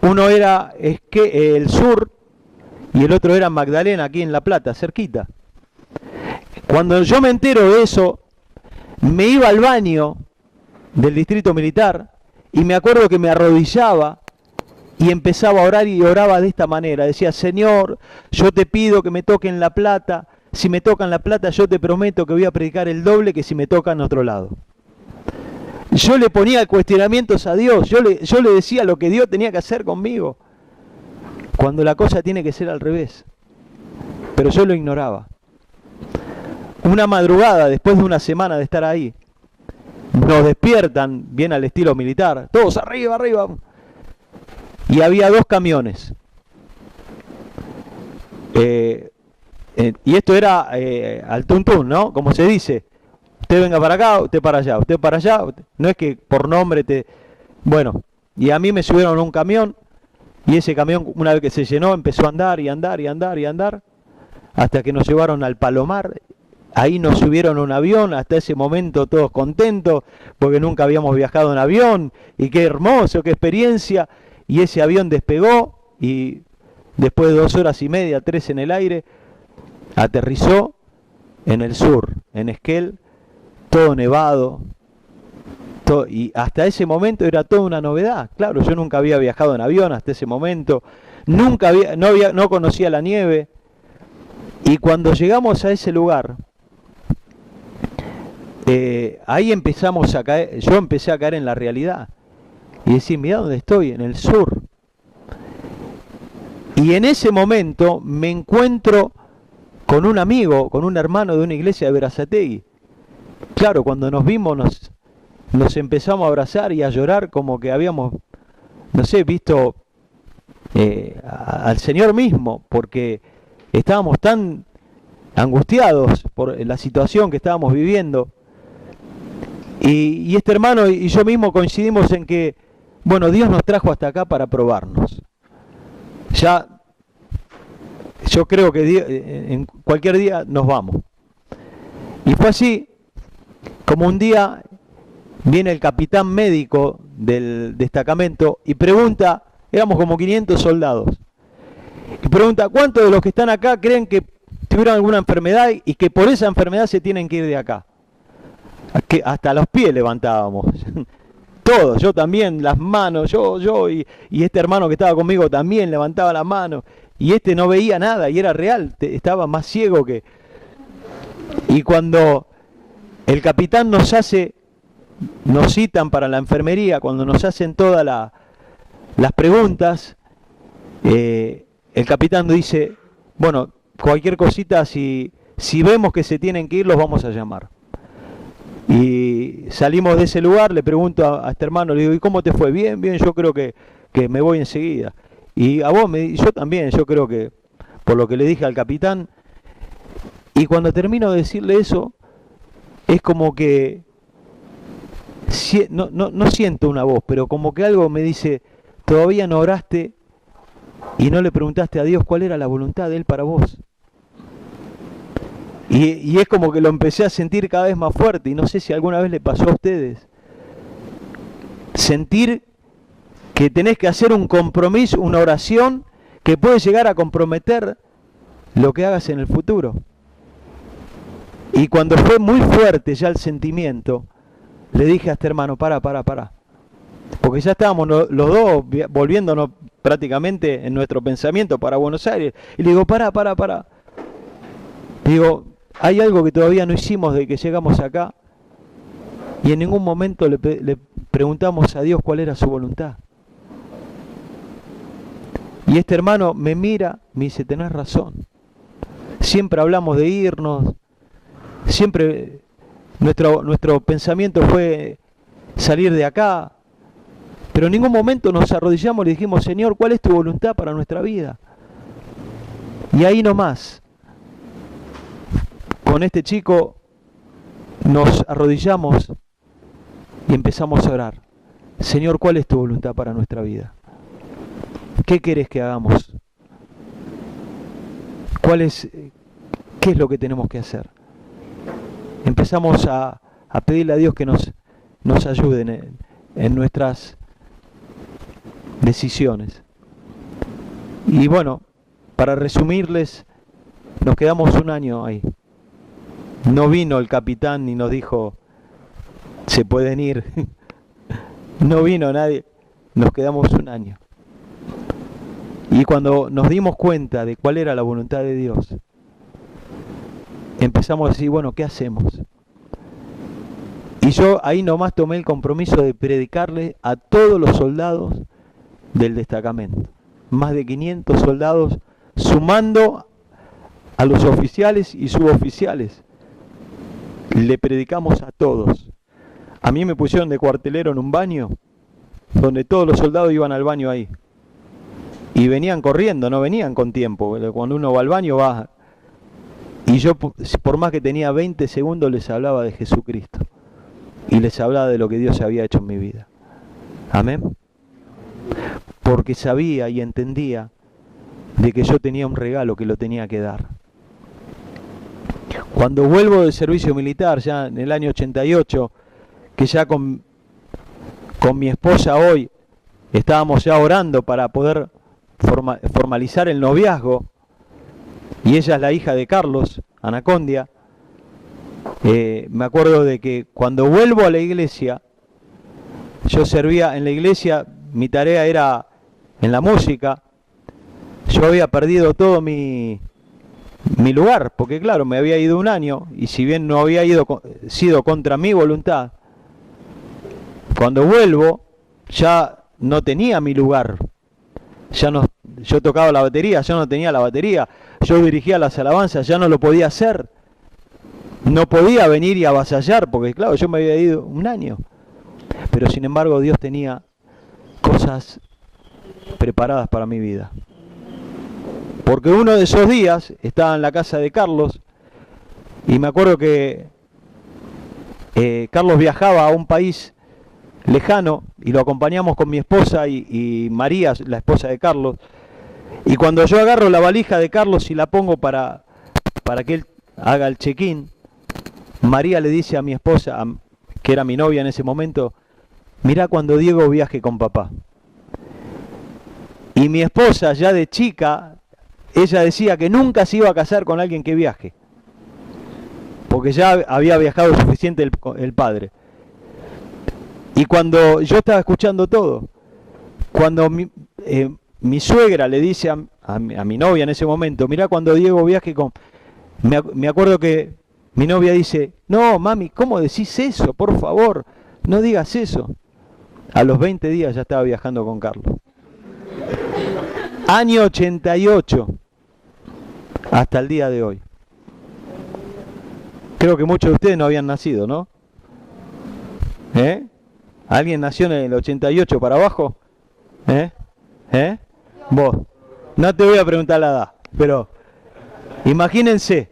Uno era el sur y el otro era Magdalena, aquí en La Plata, cerquita. Cuando yo me entero de eso, me iba al baño del distrito militar y me acuerdo que me arrodillaba y empezaba a orar, y oraba de esta manera. Decía: Señor, yo te pido que me toquen La Plata. Si me tocan La Plata, yo te prometo que voy a predicar el doble que si me tocan otro lado. Yo le ponía cuestionamientos a Dios. Yo le decía lo que Dios tenía que hacer conmigo, cuando la cosa tiene que ser al revés. Pero yo lo ignoraba. Una madrugada, después de una semana de estar ahí, nos despiertan, bien al estilo militar, todos arriba, arriba. Y había dos camiones. Y esto era al tuntún, ¿no? Como se dice. Usted venga para acá, usted para allá, usted para allá. No es que por nombre te... Bueno, y a mí me subieron a un camión. Y ese camión, una vez que se llenó, empezó a andar y andar y andar y andar, hasta que nos llevaron al Palomar. Ahí nos subieron a un avión, hasta ese momento todos contentos, porque nunca habíamos viajado en avión. Y qué hermoso, qué experiencia. Y ese avión despegó y después de 2 horas y media, 3 en el aire, aterrizó en el sur, en Esquel, todo nevado. Y hasta ese momento era toda una novedad. Claro, yo nunca había viajado en avión hasta ese momento, no conocía la nieve. Y cuando llegamos a ese lugar, ahí empezamos a caer, yo empecé a caer en la realidad. Y decir: mirá dónde estoy, en el sur. Y en ese momento me encuentro con un amigo, con un hermano de una iglesia de Berazategui. Claro, cuando nos vimos nos empezamos a abrazar y a llorar, como que habíamos, no sé, visto al Señor mismo, porque estábamos tan angustiados por la situación que estábamos viviendo. Y este hermano y yo mismo coincidimos en que, bueno, Dios nos trajo hasta acá para probarnos. Ya, yo creo que en cualquier día nos vamos. Y fue así, como un día viene el capitán médico del destacamento y pregunta, éramos como 500 soldados, y pregunta, ¿cuántos de los que están acá creen que tuvieron alguna enfermedad y que por esa enfermedad se tienen que ir de acá? Que hasta los pies levantábamos. Todos, yo también, las manos, y este hermano que estaba conmigo también levantaba la mano, y este no veía nada, y era real, estaba más ciego que... Y cuando el capitán nos citan para la enfermería, cuando nos hacen todas las preguntas, el capitán nos dice, bueno, cualquier cosita, si vemos que se tienen que ir, los vamos a llamar. Y salimos de ese lugar, le pregunto a este hermano, le digo, ¿y cómo te fue? Bien, bien, yo creo que me voy enseguida. Y a vos, yo también, yo creo que, por lo que le dije al capitán. Y cuando termino de decirle eso, es como que, no siento una voz, pero como que algo me dice, todavía no oraste y no le preguntaste a Dios cuál era la voluntad de Él para vos. Y es como que lo empecé a sentir cada vez más fuerte, y no sé si alguna vez le pasó a ustedes. Sentir que tenés que hacer un compromiso, una oración que puede llegar a comprometer lo que hagas en el futuro. Y cuando fue muy fuerte ya el sentimiento, le dije a este hermano, para. Porque ya estábamos los dos volviéndonos prácticamente en nuestro pensamiento para Buenos Aires. Y le digo, para. Digo, hay algo que todavía no hicimos de que llegamos acá, y en ningún momento le preguntamos a Dios cuál era su voluntad. Y este hermano me mira, me dice, tenés razón. Siempre hablamos de irnos, siempre nuestro pensamiento fue salir de acá, pero en ningún momento nos arrodillamos y le dijimos, Señor, ¿cuál es tu voluntad para nuestra vida? Y ahí nomás, con este chico nos arrodillamos y empezamos a orar. Señor, ¿cuál es tu voluntad para nuestra vida? ¿Qué querés que hagamos? ¿Qué es lo que tenemos que hacer? Empezamos a pedirle a Dios que nos ayude en nuestras decisiones. Y bueno, para resumirles, nos quedamos un año ahí. No vino el capitán ni nos dijo, se pueden ir. No vino nadie. Nos quedamos un año. Y cuando nos dimos cuenta de cuál era la voluntad de Dios, empezamos a decir, bueno, ¿qué hacemos? Y yo ahí nomás tomé el compromiso de predicarle a todos los soldados del destacamento. Más de 500 soldados, sumando a los oficiales y suboficiales. Le predicamos a todos. A mí me pusieron de cuartelero en un baño, donde todos los soldados iban al baño ahí. Y venían corriendo, no venían con tiempo. Cuando uno va al baño, va. Y yo, por más que tenía 20 segundos, les hablaba de Jesucristo. Y les hablaba de lo que Dios había hecho en mi vida. Amén. Porque sabía y entendía de que yo tenía un regalo que lo tenía que dar. Cuando vuelvo del servicio militar, ya en el año 88, que ya con mi esposa hoy estábamos ya orando para poder formalizar el noviazgo, y ella es la hija de Carlos, Anacondia, me acuerdo de que cuando vuelvo a la iglesia, yo servía en la iglesia, mi tarea era en la música, yo había perdido todo mi lugar, porque claro, me había ido un año, y si bien no había sido contra mi voluntad, cuando vuelvo ya no tenía mi lugar. Yo tocaba la batería, ya no tenía la batería, yo dirigía las alabanzas, ya no lo podía hacer, no podía venir y avasallar, porque claro, yo me había ido un año, pero sin embargo Dios tenía cosas preparadas para mi vida. Porque uno de esos días estaba en la casa de Carlos y me acuerdo que Carlos viajaba a un país lejano y lo acompañamos con mi esposa y María, la esposa de Carlos. Y cuando yo agarro la valija de Carlos y la pongo para que él haga el check-in, María le dice a mi esposa, que era mi novia en ese momento, mirá cuando Diego viaje con papá. Y mi esposa ya de chica, ella decía que nunca se iba a casar con alguien que viaje, porque ya había viajado suficiente el padre. Y cuando yo estaba escuchando todo, cuando mi suegra le dice a mi novia en ese momento, mirá cuando Diego viaje con... Me acuerdo que mi novia dice, no mami, ¿cómo decís eso? Por favor, no digas eso. A los 20 días ya estaba viajando con Carlos. Año 88, hasta el día de hoy. Creo que muchos de ustedes no habían nacido, ¿no? ¿Alguien nació en el 88 para abajo? Vos. No te voy a preguntar la edad, pero imagínense.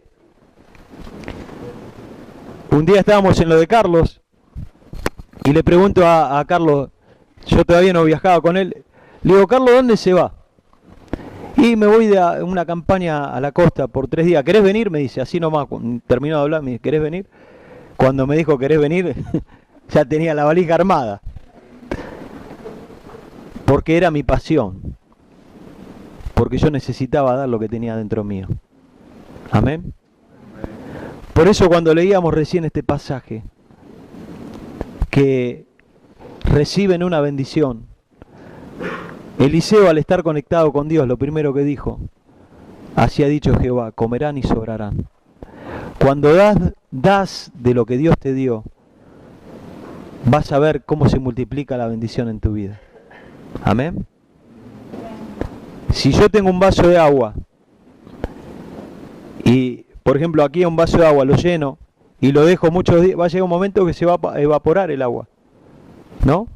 Un día estábamos en lo de Carlos y le pregunto a Carlos, yo todavía no viajaba con él, le digo, Carlos, ¿dónde se va? Y me voy de una campaña a la costa por 3 días. ¿Querés venir? Me dice, así nomás, terminó de hablar, me dice, ¿querés venir? Cuando me dijo, ¿querés venir? Ya tenía la valija armada. Porque era mi pasión. Porque yo necesitaba dar lo que tenía dentro mío. Amén. Por eso cuando leíamos recién este pasaje, que reciben una bendición, Eliseo, al estar conectado con Dios, lo primero que dijo, así ha dicho Jehová, comerán y sobrarán. Cuando das de lo que Dios te dio, vas a ver cómo se multiplica la bendición en tu vida. Amén. Si yo tengo un vaso de agua y, por ejemplo, aquí un vaso de agua lo lleno y lo dejo muchos días, va a llegar un momento que se va a evaporar el agua, ¿no?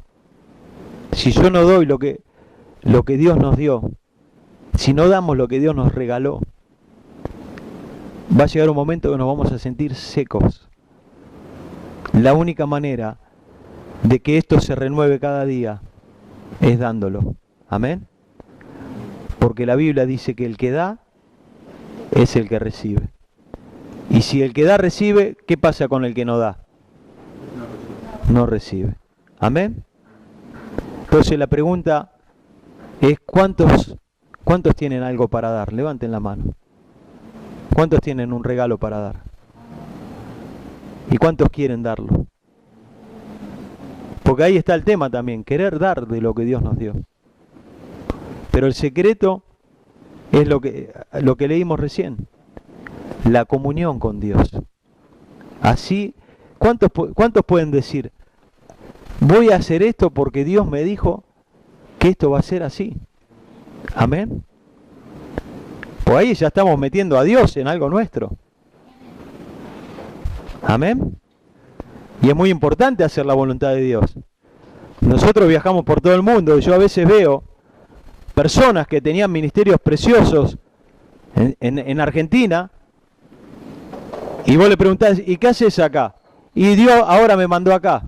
Si yo no doy lo que Dios nos dio, si no damos lo que Dios nos regaló, va a llegar un momento que nos vamos a sentir secos. La única manera de que esto se renueve cada día es dándolo. Amén. Porque la Biblia dice que el que da es el que recibe. Y si el que da recibe, ¿qué pasa con el que no da? No recibe. Amén. Entonces la pregunta es, ¿cuántos tienen algo para dar? Levanten la mano. ¿Cuántos tienen un regalo para dar? ¿Y cuántos quieren darlo? Porque ahí está el tema también, querer dar de lo que Dios nos dio. Pero el secreto es lo que leímos recién, la comunión con Dios. Así, ¿cuántos pueden decir, voy a hacer esto porque Dios me dijo que esto va a ser así? Amén. Pues ahí ya estamos metiendo a Dios en algo nuestro. Amén. Y es muy importante hacer la voluntad de Dios. Nosotros viajamos por todo el mundo y yo a veces veo personas que tenían ministerios preciosos en Argentina y vos le preguntás, ¿y qué haces acá? Y Dios ahora me mandó acá.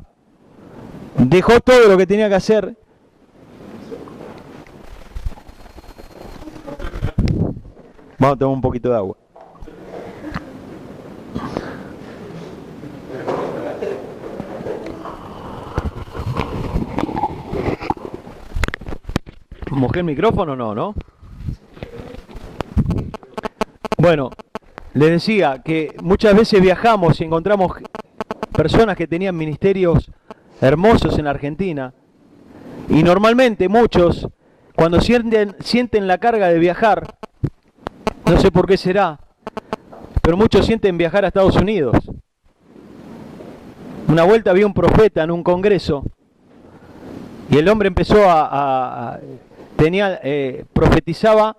Dejó todo lo que tenía que hacer. Vamos a tomar un poquito de agua. ¿Mojé el micrófono? No. Bueno, les decía que muchas veces viajamos y encontramos personas que tenían ministerios hermosos en Argentina y normalmente muchos, cuando sienten la carga de viajar, no sé por qué será, pero muchos sienten viajar a Estados Unidos. Una vuelta vi un profeta en un congreso y el hombre empezó profetizaba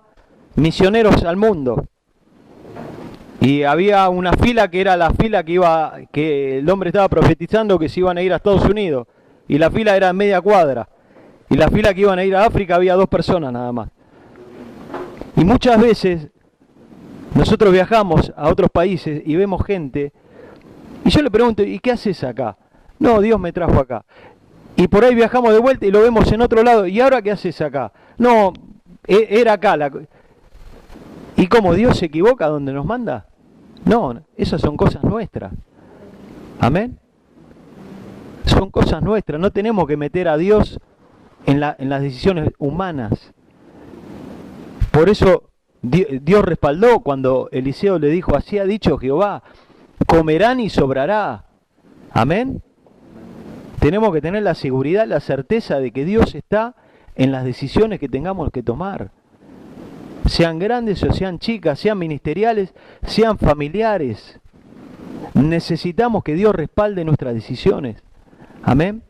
misioneros al mundo. Y había una fila que era la fila que el hombre estaba profetizando que se iban a ir a Estados Unidos. Y la fila era media cuadra. Y la fila que iban a ir a África había 2 personas nada más. Y muchas veces nosotros viajamos a otros países y vemos gente, y yo le pregunto, ¿y qué haces acá? No, Dios me trajo acá. Y por ahí viajamos de vuelta y lo vemos en otro lado, ¿y ahora qué haces acá? No, era acá. ¿Y cómo Dios se equivoca donde nos manda? No, esas son cosas nuestras. Amén. Son cosas nuestras, no tenemos que meter a Dios en las decisiones humanas. Por eso Dios respaldó cuando Eliseo le dijo, así ha dicho Jehová, comerán y sobrará. Amén. Tenemos que tener la seguridad, la certeza de que Dios está en las decisiones que tengamos que tomar. Sean grandes o sean chicas, sean ministeriales, sean familiares. Necesitamos que Dios respalde nuestras decisiones. Amén.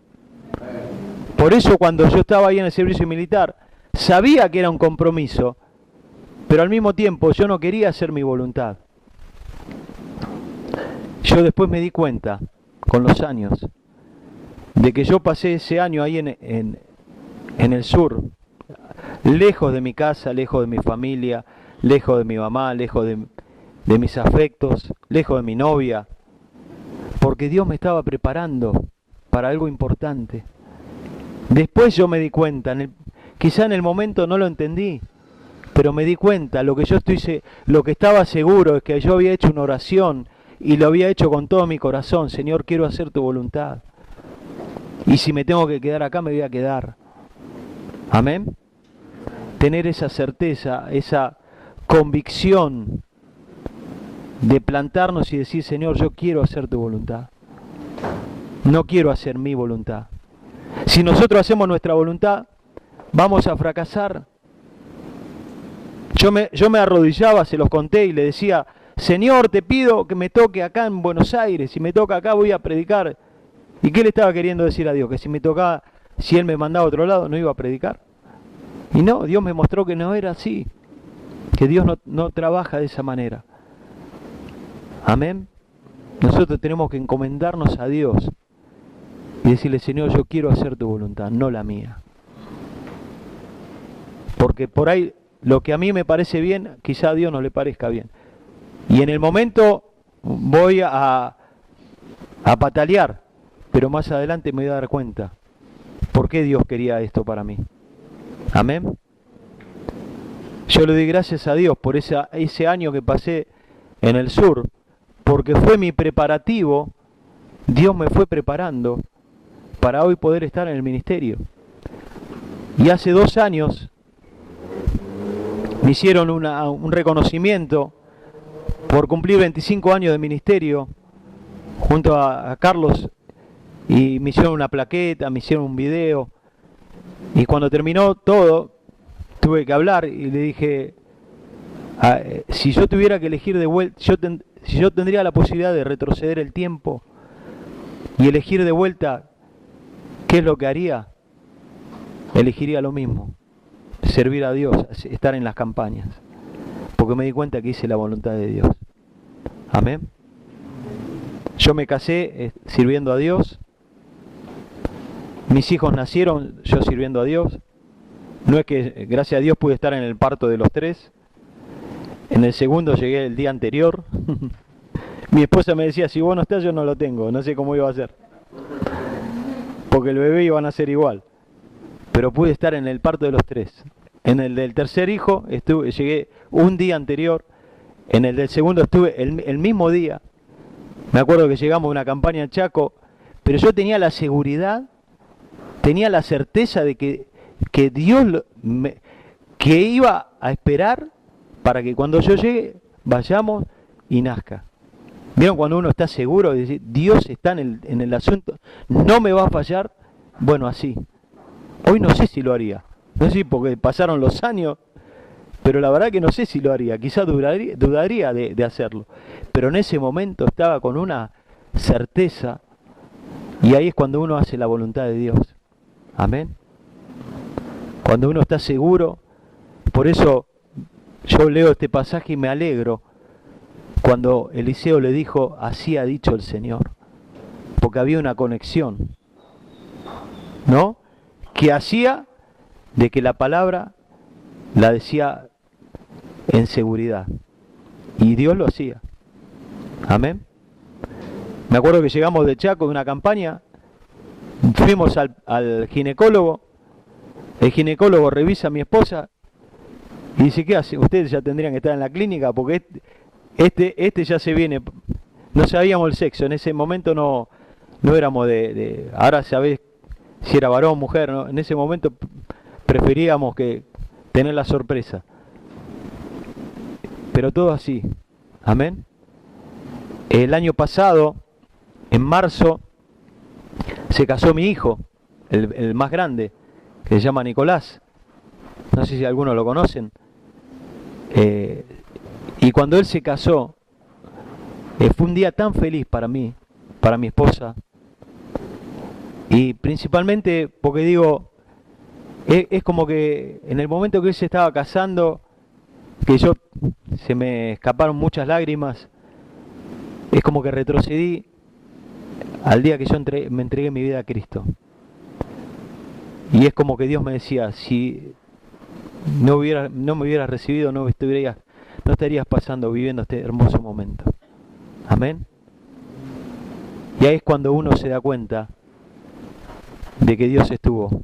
Por eso cuando yo estaba ahí en el servicio militar, sabía que era un compromiso, pero al mismo tiempo yo no quería hacer mi voluntad. Yo después me di cuenta, con los años, de que yo pasé ese año ahí en el sur, lejos de mi casa, lejos de mi familia, lejos de mi mamá, lejos de mis afectos, lejos de mi novia, porque Dios me estaba preparando para algo importante. Después yo me di cuenta, quizá en el momento no lo entendí, pero me di cuenta, lo que estaba seguro es que yo había hecho una oración y lo había hecho con todo mi corazón. Señor, quiero hacer tu voluntad. Y si me tengo que quedar acá, me voy a quedar. Amén. Tener esa certeza, esa convicción de plantarnos y decir, Señor, yo quiero hacer tu voluntad. No quiero hacer mi voluntad. Si nosotros hacemos nuestra voluntad, vamos a fracasar. Yo me arrodillaba, se los conté y le decía, Señor, te pido que me toque acá en Buenos Aires, si me toca acá voy a predicar. ¿Y qué le estaba queriendo decir a Dios? Que si Él me mandaba a otro lado, no iba a predicar. Y no, Dios me mostró que no era así, que Dios no trabaja de esa manera. Amén. Nosotros tenemos que encomendarnos a Dios y decirle, Señor, yo quiero hacer tu voluntad, no la mía. Porque por ahí lo que a mí me parece bien, quizá a Dios no le parezca bien. Y en el momento voy a patalear, pero más adelante me voy a dar cuenta por qué Dios quería esto para mí. Amén. Yo le doy gracias a Dios por ese año que pasé en el sur, porque fue mi preparativo. Dios me fue preparando para hoy poder estar en el ministerio. Y hace 2 años me hicieron un reconocimiento por cumplir 25 años de ministerio junto a Carlos, y me hicieron una plaqueta, me hicieron un video, y cuando terminó todo tuve que hablar y le dije, si yo tuviera que elegir de vuelta, si yo tendría la posibilidad de retroceder el tiempo y elegir de vuelta, ¿qué es lo que haría? Elegiría lo mismo, servir a Dios, estar en las campañas, porque me di cuenta que hice la voluntad de Dios. Amén. Yo me casé sirviendo a Dios, mis hijos nacieron yo sirviendo a Dios. No es que, gracias a Dios, pude estar en el parto de los 3. En el segundo llegué el día anterior. Mi esposa me decía, si vos no estás, yo no lo tengo, no sé cómo iba a ser, porque el bebé iba a nacer igual. Pero pude estar en el parto de los 3. En el del tercer hijo llegué un día anterior. En el del segundo estuve el mismo día. Me acuerdo que llegamos a una campaña en Chaco, pero yo tenía la seguridad, tenía la certeza de que Dios que iba a esperar para que cuando yo llegue, vayamos y nazca. ¿Vieron cuando uno está seguro de decir, Dios está en el asunto, no me va a fallar? Bueno, así. Hoy no sé si lo haría. No sé si porque pasaron los años, pero la verdad que no sé si lo haría. Quizás dudaría de hacerlo. Pero en ese momento estaba con una certeza, y ahí es cuando uno hace la voluntad de Dios. Amén. Cuando uno está seguro, por eso yo leo este pasaje y me alegro cuando Eliseo le dijo, así ha dicho el Señor, porque había una conexión, ¿no? que hacía de que la palabra la decía en seguridad. Y Dios lo hacía. Amén. Me acuerdo que llegamos de Chaco de una campaña, fuimos al ginecólogo, el ginecólogo revisa a mi esposa y dice, ¿qué hace? Ustedes ya tendrían que estar en la clínica porque este ya se viene. No sabíamos el sexo, en ese momento no éramos ahora sabés si era varón o mujer, ¿no? En ese momento preferíamos que tener la sorpresa. Pero todo así. Amén. El año pasado, en marzo, se casó mi hijo, el más grande, que se llama Nicolás. No sé si algunos lo conocen. Y cuando él se casó, fue un día tan feliz para mí, para mi esposa. Y principalmente porque digo, es como que en el momento que él se estaba casando, que se me escaparon muchas lágrimas, es como que retrocedí al día que yo me entregué mi vida a Cristo. Y es como que Dios me decía, si no me hubieras recibido, no estarías viviendo este hermoso momento. Amén. Y ahí es cuando uno se da cuenta de que Dios estuvo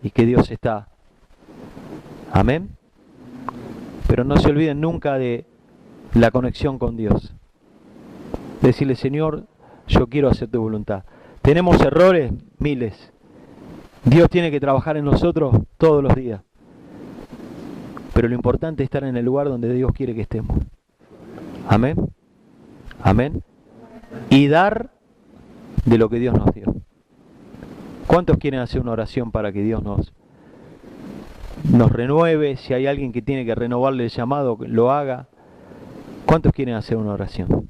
y que Dios está. Amén. Pero no se olviden nunca de la conexión con Dios. Decirle, Señor, yo quiero hacer tu voluntad. Tenemos errores, miles. Dios tiene que trabajar en nosotros todos los días. Pero lo importante es estar en el lugar donde Dios quiere que estemos. Amén. Amén. Y dar de lo que Dios nos dio. ¿Cuántos quieren hacer una oración para que Dios nos renueve? Si hay alguien que tiene que renovarle el llamado, lo haga. ¿Cuántos quieren hacer una oración?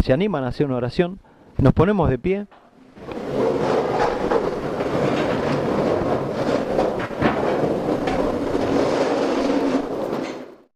¿Se animan a hacer una oración? Nos ponemos de pie.